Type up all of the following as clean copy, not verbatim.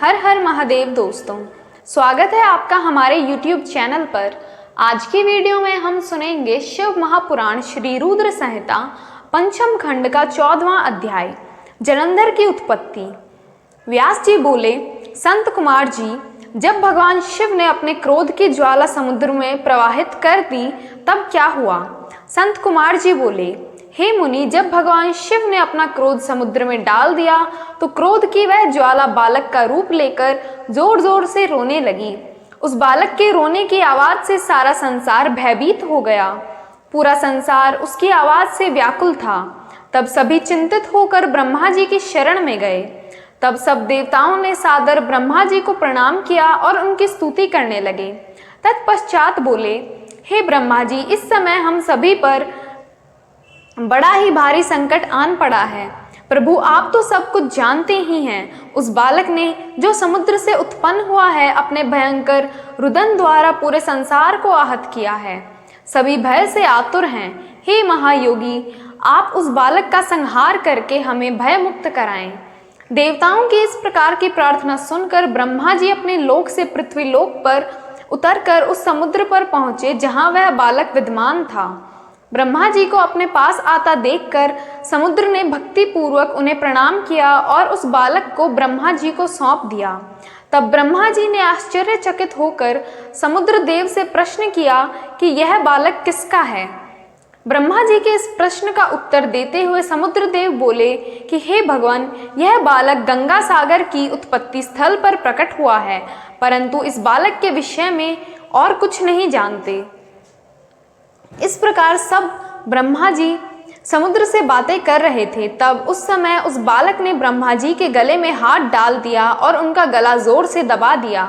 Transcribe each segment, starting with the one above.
हर हर महादेव दोस्तों, स्वागत है आपका हमारे YouTube चैनल पर। आज की वीडियो में हम सुनेंगे शिव महापुराण श्री रुद्र संहिता पंचम खंड का 14वां अध्याय जलंधर की उत्पत्ति। व्यास जी बोले, संत कुमार जी, जब भगवान शिव ने अपने क्रोध की ज्वाला समुद्र में प्रवाहित कर दी तब क्या हुआ? संत कुमार जी बोले, हे मुनि, जब भगवान शिव ने अपना क्रोध समुद्र में डाल दिया तो क्रोध की वह ज्वाला बालक का रूप लेकर जोर जोर से रोने लगी। उस बालक के रोने की आवाज से सारा संसार भयभीत हो गया। पूरा संसार उसकी आवाज से व्याकुल था। तब सभी चिंतित होकर ब्रह्मा जी की शरण में गए। तब सब देवताओं ने सादर ब्रह्मा जी को प्रणाम किया और उनकी स्तुति करने लगे। तत्पश्चात बोले, हे ब्रह्मा जी, इस समय हम सभी पर बड़ा ही भारी संकट आन पड़ा है। प्रभु, आप तो सब कुछ जानते ही हैं। उस बालक ने जो समुद्र से उत्पन्न हुआ है अपने भयंकर रुदन द्वारा पूरे संसार को आहत किया है। सभी भय से आतुर हैं। हे महायोगी, आप उस बालक का संहार करके हमें भय मुक्त कराएं। देवताओं की इस प्रकार की प्रार्थना सुनकर ब्रह्मा जी अपने लोक से पृथ्वी लोक पर उतरकर उस समुद्र पर पहुंचे जहां वह बालक विद्यमान था। ब्रह्मा जी को अपने पास आता देखकर समुद्र ने भक्ति पूर्वक उन्हें प्रणाम किया और उस बालक को ब्रह्मा जी को सौंप दिया। तब ब्रह्मा जी ने आश्चर्यचकित होकर समुद्र देव से प्रश्न किया कि यह बालक किसका है। ब्रह्मा जी के इस प्रश्न का उत्तर देते हुए समुद्र देव बोले कि हे भगवान, यह बालक गंगा सागर की उत्पत्ति स्थल पर प्रकट हुआ है, परंतु इस बालक के विषय में और कुछ नहीं जानते। इस प्रकार सब ब्रह्मा जी समुद्र से बातें कर रहे थे। तब उस समय उस बालक ने ब्रह्मा जी के गले में हाथ डाल दिया और उनका गला जोर से दबा दिया,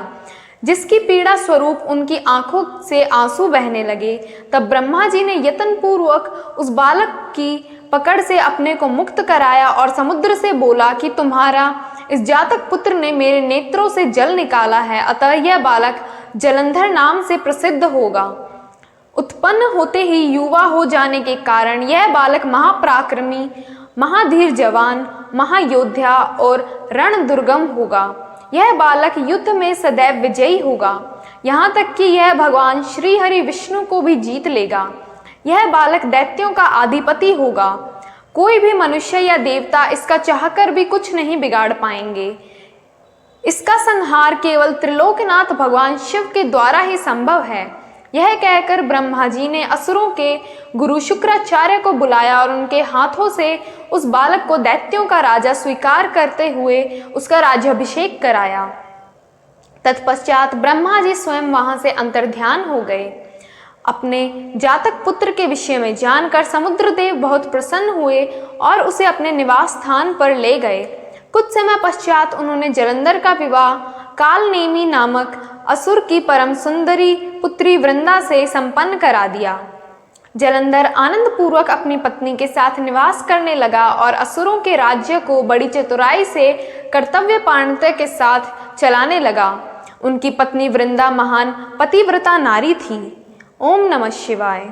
जिसकी पीड़ा स्वरूप उनकी आंखों से आंसू बहने लगे। तब ब्रह्मा जी ने यत्न पूर्वक उस बालक की पकड़ से अपने को मुक्त कराया और समुद्र से बोला कि तुम्हारा इस जातक पुत्र ने मेरे नेत्रों से जल निकाला है, अतः यह बालक जलंधर नाम से प्रसिद्ध होगा। उत्पन्न होते ही युवा हो जाने के कारण यह बालक महापराक्रमी, महाधीर जवान, महायोद्धा और रण दुर्गम होगा। यह बालक युद्ध में सदैव विजयी होगा, यहाँ तक कि यह भगवान श्री हरि विष्णु को भी जीत लेगा। यह बालक दैत्यों का अधिपति होगा। कोई भी मनुष्य या देवता इसका चाहकर भी कुछ नहीं बिगाड़ पाएंगे। इसका संहार केवल त्रिलोकनाथ भगवान शिव के द्वारा ही संभव है। यह कहकर ब्रह्मा जी ने असुरों के गुरु शुक्राचार्य को बुलाया और उनके हाथों से उस बालक को दैत्यों का राजा स्वीकार करते हुए उसका राज्याभिषेक कराया। तत्पश्चात ब्रह्मा जी स्वयं वहां से अंतर्ध्यान हो गए। अपने जातक पुत्र के विषय में जानकर समुद्रदेव बहुत प्रसन्न हुए और उसे अपने निवास स्थान पर ले गए। कुछ समय पश्चात उन्होंने जलंधर का विवाह कालनेमी नामक असुर की परम सुंदरी पुत्री वृंदा से संपन्न करा दिया। जलंधर आनंद पूर्वक अपनी पत्नी के साथ निवास करने लगा और असुरों के राज्य को बड़ी चतुराई से कर्तव्य पारणता के साथ चलाने लगा। उनकी पत्नी वृंदा महान पतिव्रता नारी थी। ओम नमः शिवाय।